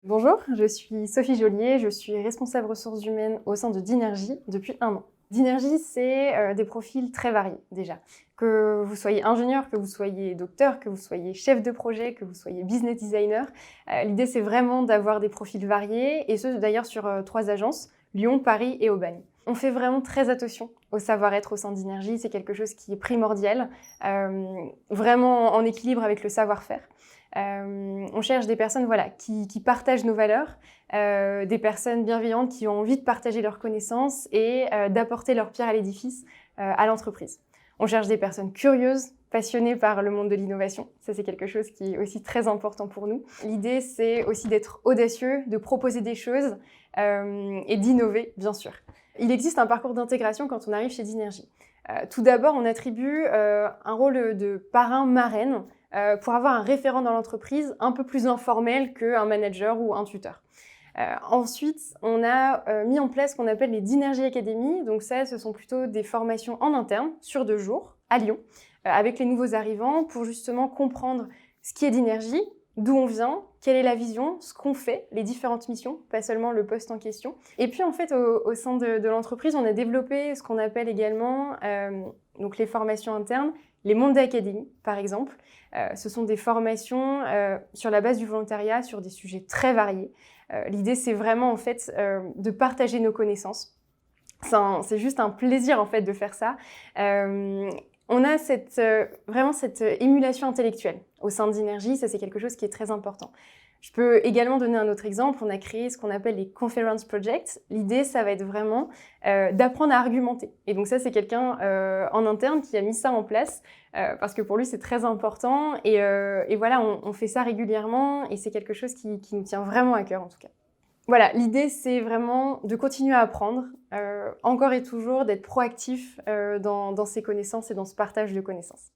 Bonjour, je suis Sophie Joliet, je suis responsable ressources humaines au sein de Dinergy depuis 1 an. Dinergy, c'est des profils très variés déjà. Que vous soyez ingénieur, que vous soyez docteur, que vous soyez chef de projet, que vous soyez business designer, l'idée c'est vraiment d'avoir des profils variés et ce d'ailleurs sur 3 agences, Lyon, Paris et Aubagne. On fait vraiment très attention au savoir-être au sein de Dinergy, c'est quelque chose qui est primordial, vraiment en équilibre avec le savoir-faire. On cherche des personnes qui partagent nos valeurs, des personnes bienveillantes qui ont envie de partager leurs connaissances et d'apporter leur pierre à l'édifice à l'entreprise. On cherche des personnes curieuses, passionnées par le monde de l'innovation. Ça, c'est quelque chose qui est aussi très important pour nous. L'idée, c'est aussi d'être audacieux, de proposer des choses et d'innover, bien sûr. Il existe un parcours d'intégration quand on arrive chez Dinergy. Tout d'abord, on attribue un rôle de parrain-marraine pour avoir un référent dans l'entreprise un peu plus informel qu'un manager ou un tuteur. Ensuite, on a mis en place ce qu'on appelle les Dinergy Academy. Donc ça, ce sont plutôt des formations en interne sur 2 jours à Lyon avec les nouveaux arrivants pour justement comprendre ce qui est Dinergy, d'où on vient, quelle est la vision, ce qu'on fait, les différentes missions, pas seulement le poste en question. Et puis en fait, au sein de l'entreprise, on a développé ce qu'on appelle également donc les formations internes, les Monday Academy, par exemple. Ce sont des formations sur la base du volontariat sur des sujets très variés. L'idée, c'est vraiment en fait de partager nos connaissances. C'est juste un plaisir en fait de faire ça. On a vraiment cette émulation intellectuelle au sein de Dinergy, ça c'est quelque chose qui est très important. Je peux également donner un autre exemple, on a créé ce qu'on appelle les Conference Projects. L'idée, ça va être vraiment d'apprendre à argumenter. Et donc ça, c'est quelqu'un en interne qui a mis ça en place parce que pour lui, c'est très important. Et voilà, on fait ça régulièrement et c'est quelque chose qui nous tient vraiment à cœur en tout cas. Voilà, l'idée, c'est vraiment de continuer à apprendre, encore et toujours, d'être proactif dans ses connaissances et dans ce partage de connaissances.